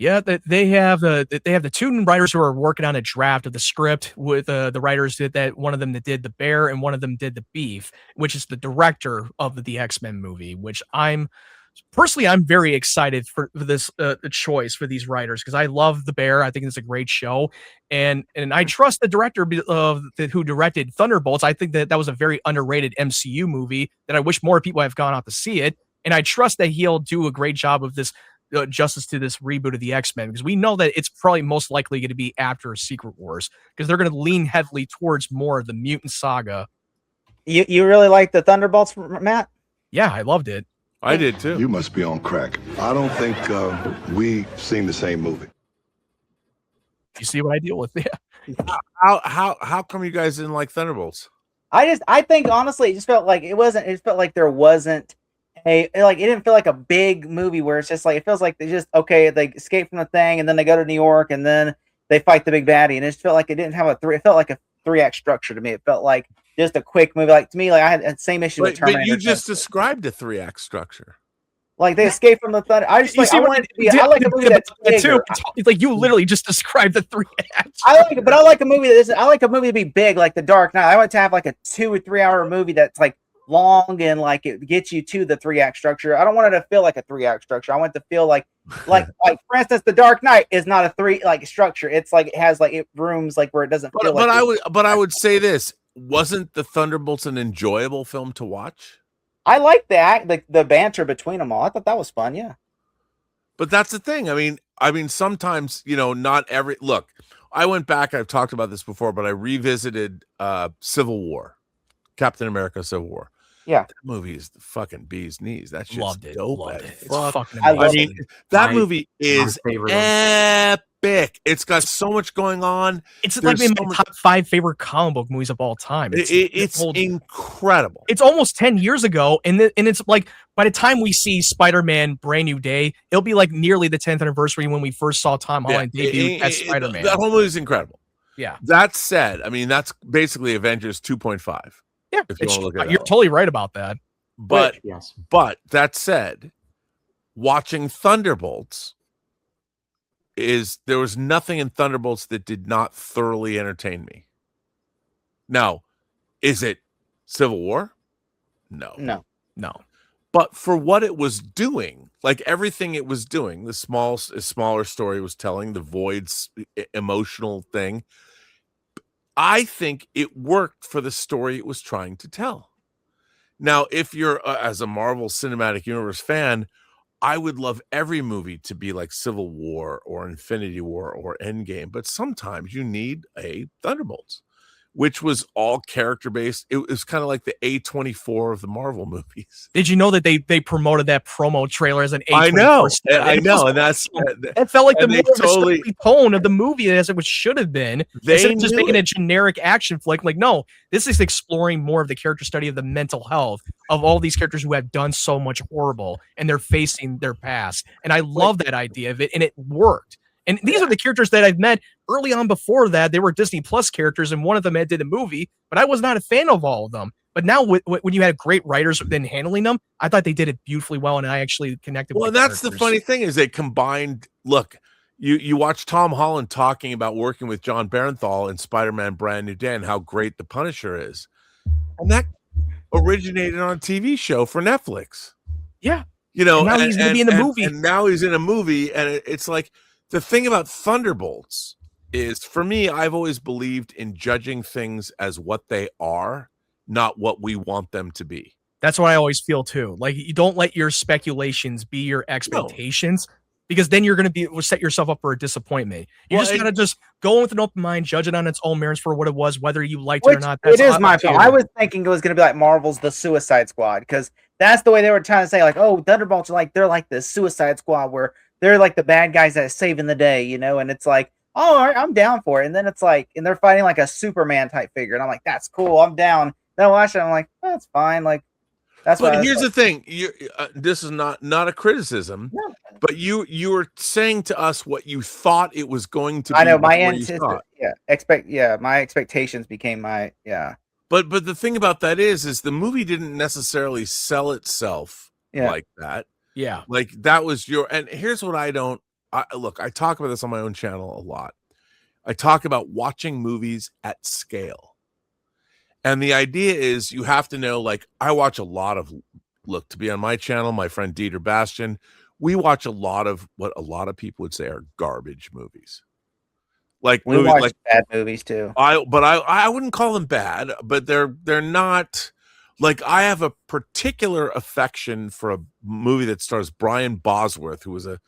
Yeah, they have the two writers who are working on a draft of the script with the writers that one of them that did the bear and one of them did the beef, which is the director of the X-Men movie. Which I'm very excited for this choice for these writers because I love the bear. I think it's a great show, and I trust the director of who directed Thunderbolts. I think that was a very underrated MCU movie that I wish more people have gone out to see it, and I trust that he'll do a great job of this justice to this reboot of the X-Men because we know that it's probably most likely going to be after Secret Wars because they're going to lean heavily towards more of the mutant saga. You really like the Thunderbolts, Matt? Yeah, I loved it. I did too. You must be on crack. I don't think we seen the same movie. You see what I deal with? Yeah. How come you guys didn't like Thunderbolts? I think honestly, it just felt like it felt like there wasn't it didn't feel like a big movie where it's just like, it feels like they just, okay, they escape from the thing and then they go to New York and then they fight the big baddie. And it just felt like it didn't have it felt like a 3-act structure to me. It felt like just a quick movie. Like to me, like I had the same issue with Terminator. But you just described a 3-act structure. Like they escape from the thunder. I just like, I want it to be, I like a movie that's bigger. It's like you literally just described the 3 acts. I like a movie that isn't, I like a movie to be big, like The Dark Knight. I want to have like a 2 or 3 hour movie that's like long and like it gets you to the 3-act structure. I don't want it to feel like a 3-act structure. I want it to feel like for instance, The Dark Knight is not a 3 structure. It's like it has like rooms like where it doesn't feel like. I would say this, wasn't the Thunderbolts an enjoyable film to watch? I like the banter between them all. I thought that was fun, yeah. But that's the thing. I mean sometimes, not every look. I went back, I've talked about this before, but I revisited Civil War. Captain America Civil War. Yeah, that movie is the fucking bee's knees. That shit's loved it. dope. Loved it. It's fucking amazing. That movie is epic. It's got so much going on. It's like in my top 5 favorite comic book movies of all time. It's incredible. It's almost 10 years ago, and it's like by the time we see Spider-Man Brand New Day, it'll be like nearly the 10th anniversary when we first saw Tom Holland debut as Spider-Man. That whole movie is incredible. Yeah. That said, that's basically Avengers 2.5. Yeah, if you want to look at it, you're totally right about that. But that said, watching Thunderbolts there was nothing in Thunderbolts that did not thoroughly entertain me. Now, is it Civil War? No. But for what it was doing, like everything it was doing, the smaller story it was telling, the Void's emotional thing, I think it worked for the story it was trying to tell. Now, if you're as a Marvel Cinematic Universe fan, I would love every movie to be like Civil War or Infinity War or Endgame, but sometimes you need a Thunderbolts, which was all character based. It was kind of like the A24 of the Marvel movies. Did you know that they promoted that promo trailer as an A24? I know, and that's it felt like the more tone of the movie as it should have been. Instead of just making a generic action flick, like no, this is exploring more of the character study of the mental health of all these characters who have done so much horrible and they're facing their past. And I love that idea of it, and it worked. And these are the characters that I've met early on before that. They were Disney Plus characters, and one of them did a movie, but I was not a fan of all of them. But now when you had great writers then handling them, I thought they did it beautifully well, and I actually connected with them. Well, that's the funny thing is they combined, look, you watch Tom Holland talking about working with John Bernthal in Spider-Man Brand New Day and how great the Punisher is. And that originated on a TV show for Netflix. Yeah. And now he's going to be in the movie. And now he's in a movie, and it's like, the thing about Thunderbolts is, for me, I've always believed in judging things as what they are, not what we want them to be. That's what I always feel too. Like, you don't let your speculations be your expectations, because then you're going to set yourself up for a disappointment. You just got to just go in with an open mind, judge it on its own merits for what it was, whether you liked it or not. It is my fault. I was thinking it was going to be like Marvel's The Suicide Squad, because that's the way they were trying to say, like, oh, Thunderbolts are like, they're like the Suicide Squad where they're like the bad guys that are saving the day, and it's like, oh, all right, I'm down for it. And then it's like, and they're fighting like a Superman type figure. And I'm like, that's cool. I'm down. Then I watch it. I'm like, that's fine. Like, that's what. But here's the thing. This is not a criticism, but you were saying to us what you thought it was going to be. I know my my expectations became my. But the thing about that is the movie didn't necessarily sell itself like that. Yeah. Like that was and here's what I don't look, I talk about this on my own channel a lot. I talk about watching movies at scale. And the idea is you have to know, like, I watch a lot of, look, to be on my channel, my friend Dieter Bastian, we watch a lot of what a lot of people would say are garbage movies. Like We movies, watch like bad movies too. I wouldn't call them bad, but they're not. Like, I have a particular affection for a movie that stars Brian Bosworth, who was a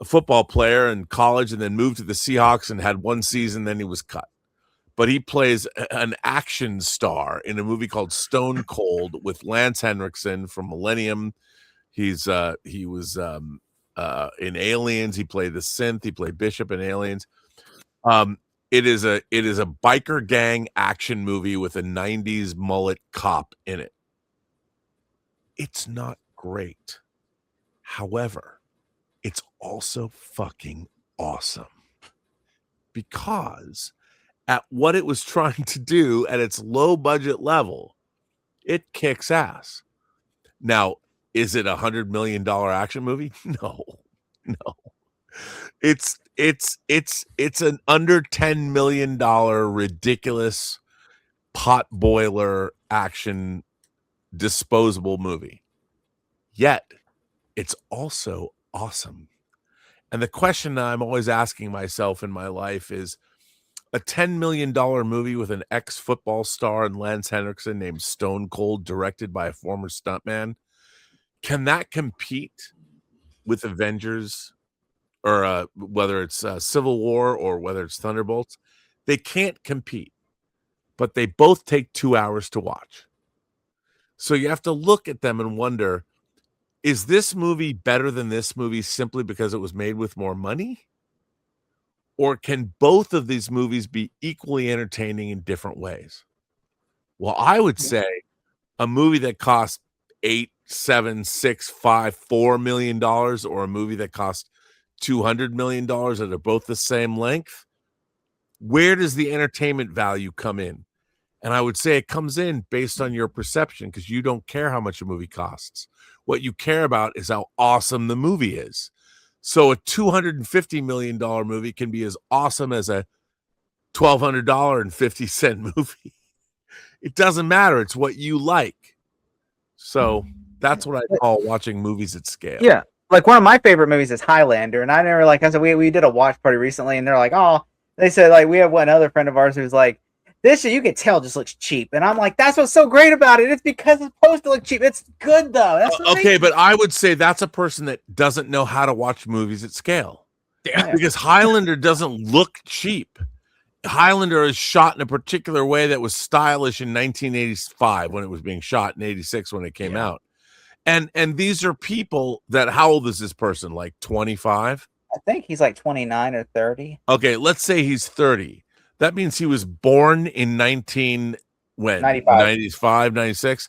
football player in college and then moved to the Seahawks and had one season, then he was cut. But he plays an action star in a movie called Stone Cold with Lance Henriksen from Millennium. He was in Aliens. He played the synth. He played Bishop in Aliens. It is a biker gang action movie with a 90s mullet cop in it. It's not great. However, it's also fucking awesome because at what it was trying to do at its low budget level, it kicks ass. Now, is it $100 million action movie? No. It's an under $10 million ridiculous pot boiler action disposable movie. Yet it's also awesome. And the question that I'm always asking myself in my life is, a $10 million movie with an ex-football star and Lance Henriksen named Stone Cold, directed by a former stuntman, can that compete with Avengers, or whether it's Civil War or whether it's Thunderbolts? They can't compete, but they both take 2 hours to watch. So you have to look at them and wonder, is this movie better than this movie simply because it was made with more money? Or can both of these movies be equally entertaining in different ways? Well, I would say a movie that costs $8, $7, $6, $5, $4 million, or a movie that costs $200 million that are both the same length, where does the entertainment value come in? And I would say it comes in based on your perception, because you don't care how much a movie costs. What you care about is how awesome the movie is. So a $250 million movie can be as awesome as a $1,250 movie. It doesn't matter. It's what you like. So that's what I call watching movies at scale. Yeah. Like, one of my favorite movies is Highlander. And I never, like, I said, we did a watch party recently, and they're like, oh, they said, like, we have one other friend of ours who's like, this shit, you can tell, just looks cheap. And I'm like, that's what's so great about it. It's because it's supposed to look cheap. It's good, though. That's okay, but I would say that's a person that doesn't know how to watch movies at scale. Yeah. Because Highlander doesn't look cheap. Highlander is shot in a particular way that was stylish in 1985 when it was being shot, in 86 when it came out. And these are people that, how old is this person? Like 25? I think he's like 29 or 30. Okay, let's say he's 30. That means he was born in 95, 96.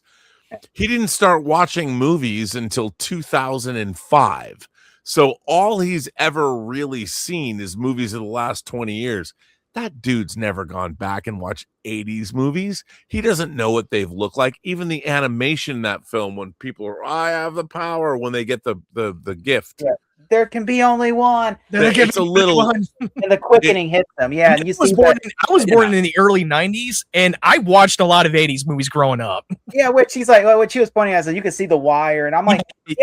He didn't start watching movies until 2005. So all he's ever really seen is movies of the last 20 years. That dude's never gone back and watched 80s movies. He doesn't know what they've looked like. Even the animation in that film, when people are, I have the power, when they get the gift. Yeah. There can be only one. It's a little, and the quickening hits them. Yeah, and I was born in the early 90s, and I watched a lot of 80s movies growing up. Yeah, which he's like, what she was pointing out is, you can see The Wire, and I'm like, the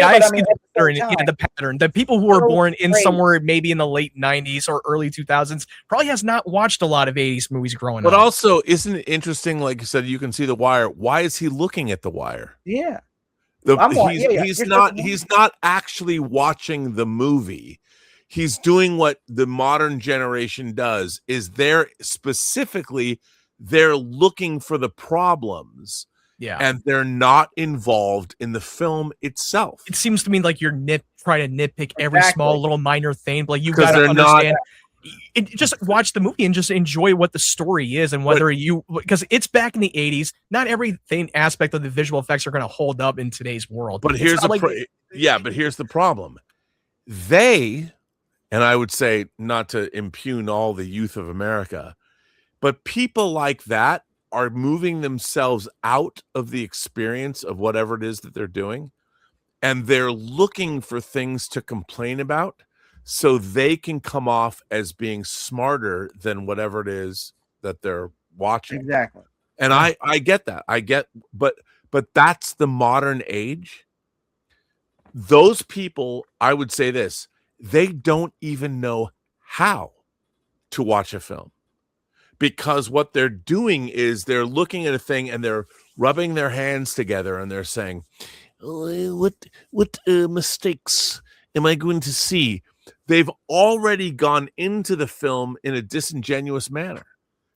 pattern. The people who were born in somewhere maybe in the late 90s or early 2000s probably has not watched a lot of 80s movies growing up. But also, isn't it interesting, like you said, you can see The Wire. Why is he looking at The Wire? Yeah. He's not actually watching the movie. He's doing what the modern generation does, is they're looking for the problems. Yeah. And they're not involved in the film itself. It seems to me like you're trying to nitpick every small little minor thing. Like, you got to understand. Just watch the movie and just enjoy what the story is, and whether because it's back in the 80s. Not everything aspect of the visual effects are going to hold up in today's world. But here's here's the problem. And I would say, not to impugn all the youth of America, but people like that are moving themselves out of the experience of whatever it is that they're doing, and they're looking for things to complain about. so they can come off as being smarter than whatever it is that they're watching. Exactly. And I get that. But that's the modern age. Those people, I would say this, they don't even know how to watch a film, because what they're doing is they're looking at a thing and they're rubbing their hands together and they're saying, what mistakes am I going to see? They've already gone into the film in a disingenuous manner.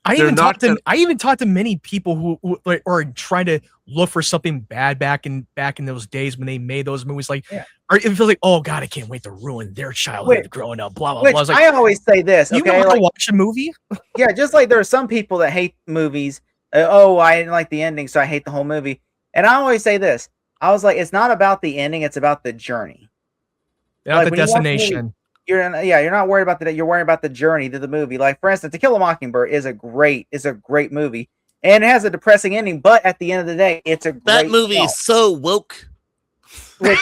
I even talked to many people who like, are trying to look for something bad back in those days when they made those movies. Like, it feels like, oh god, I can't wait to ruin their childhood growing up. Blah blah blah. Which I always say this. You Okay, want to watch a movie? Yeah, just like there are some people that hate movies. I didn't like the ending, so I hate the whole movie. And I always say this. I was like, it's not about the ending; it's about the journey. Not the destination. You're not worried about you're worried about the journey to the movie. Like, for instance, To Kill a Mockingbird is a great movie, and it has a depressing ending, but at the end of the day, it's a great movie film. is so woke. Which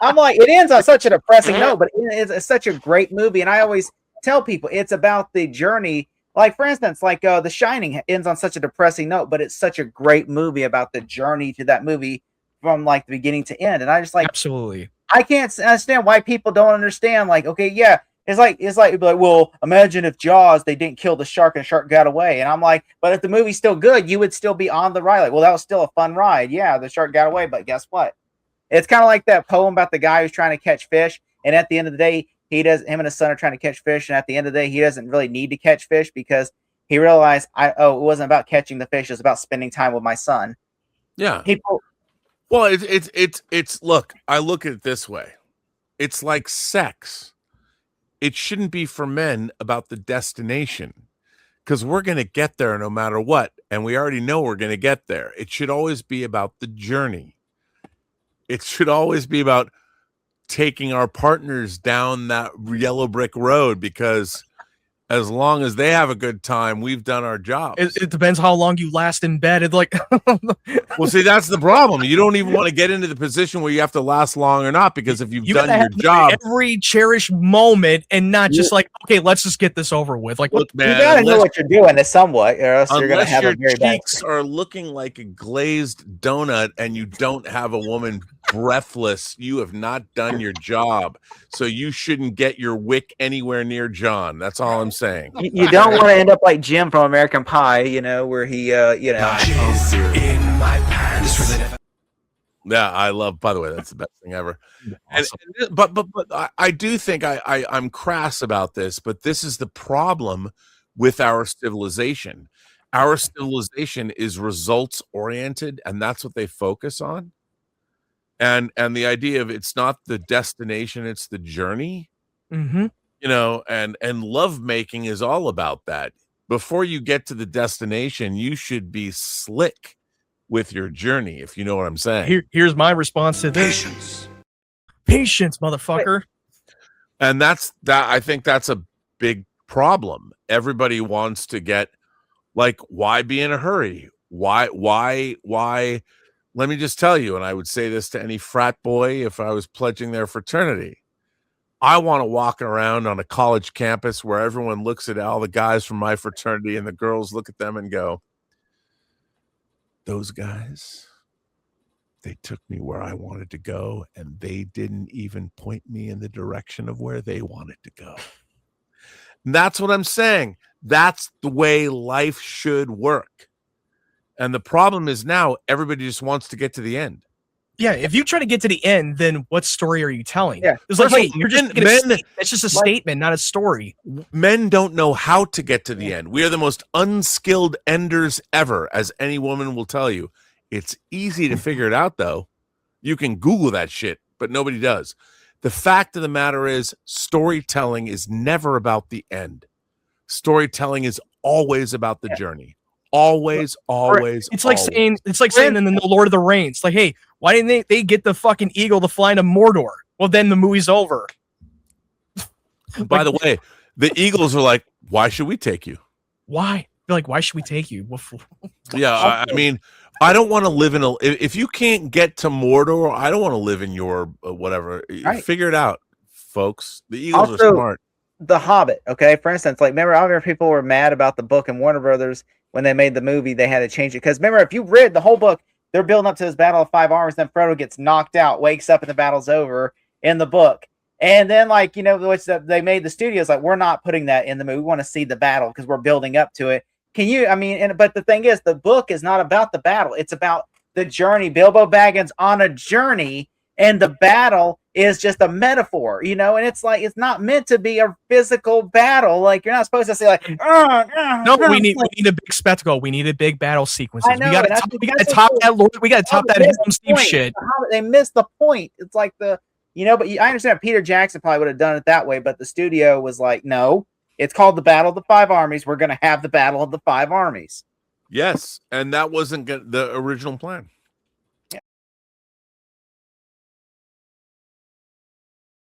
I'm like, it ends on such a depressing note, but it's such a great movie. And I always tell people it's about the journey. Like, for instance, like The Shining ends on such a depressing note, but it's such a great movie about the journey to that movie from like the beginning to end. And I just like, absolutely. I can't understand why people don't understand. Like, okay, yeah, it's like, well, imagine if Jaws, they didn't kill the shark and the shark got away. And I'm like, but if the movie's still good, you would still be on the ride. Like, well, that was still a fun ride. Yeah, the shark got away, but guess what? It's kind of like that poem about the guy who's trying to catch fish. And at the end of the day, him and his son are trying to catch fish. And at the end of the day, he doesn't really need to catch fish because he realized, it wasn't about catching the fish. It was about spending time with my son. Yeah. People. Well, it's look, I look at it this way. It's like sex. It shouldn't be for men about the destination, because we're going to get there no matter what. And we already know we're going to get there. It should always be about the journey. It should always be about taking our partners down that yellow brick road, because as long as they have a good time, we've done our job. It depends how long you last in bed. It's like, well, see, that's the problem. You don't even want to get into the position where you have to last long or not, because if you've done your job, every cherished moment, and not just like, okay, let's just get this over with. Like, look, man, you gotta know what you're doing somewhat, or else you're gonna have a very bad. Cheeks are looking like a glazed donut, and you don't have a woman breathless, you have not done your job. So you shouldn't get your wick anywhere near John. That's all I'm saying. You don't want to end up like Jim from American Pie, where he, in my pants. Yeah, I love. By the way, that's the best thing ever. Awesome. But I do think I'm crass about this, but this is the problem with our civilization. Our civilization is results oriented, and that's what they focus on. And the idea of it's not the destination, it's the journey. Mm-hmm. And love making is all about that. Before you get to the destination, you should be slick with your journey, if you know what I'm saying. Here's my response to this. Patience, motherfucker. And that's that. I think that's a big problem. Everybody wants to get, like, why be in a hurry? Why? Let me just tell you, and I would say this to any frat boy if I was pledging their fraternity. I want to walk around on a college campus where everyone looks at all the guys from my fraternity and the girls look at them and go, those guys, they took me where I wanted to go, and they didn't even point me in the direction of where they wanted to go. And that's what I'm saying. That's the way life should work. And the problem is now everybody just wants to get to the end. Yeah, if you try to get to the end, then what story are you telling? Yeah. It's like, hey, you're just it's just a statement, not a story. Men don't know how to get to the end. We are the most unskilled enders ever, as any woman will tell you. It's easy to figure it out, though. You can Google that shit, but nobody does. The fact of the matter is, storytelling is never about the end. Storytelling is always about the journey. Always. It's like saying in the Lord of the Rings, like, hey, why didn't they get the fucking eagle to fly into Mordor? Well, then the movie's over. By the way, the Eagles are like, why should we take you? Why? They're like, why should we take you? Yeah, I mean, I don't want to live in if you can't get to Mordor, I don't want to live in your whatever. Right. Figure it out. folks. The Eagles are Also, smart. The Hobbit, okay? For instance, like, remember, I remember people were mad about the book, and Warner Brothers, when they made the movie, they had to change it. Because remember, if you read the whole book, they're building up to this battle of 5 armies, then Frodo gets knocked out, wakes up, and the battle's over in the book. And then, like, you know, which they made the studios, like, we're not putting that in the movie. We want to see the battle because we're building up to it. But the thing is, the book is not about the battle. It's about the journey. Bilbo Baggins on a journey, and the battle is just a metaphor, you know, and it's like, it's not meant to be a physical battle. Like, you're not supposed to say like, no, we need a big spectacle. We need a big battle sequences. I know, we got to top that Lord. We got to top that Helm Steve shit. They missed the point. It's like but I understand Peter Jackson probably would have done it that way, but the studio was like, no, it's called the Battle of the 5 Armies. We're going to have the Battle of the 5 Armies. Yes, and that wasn't the original plan.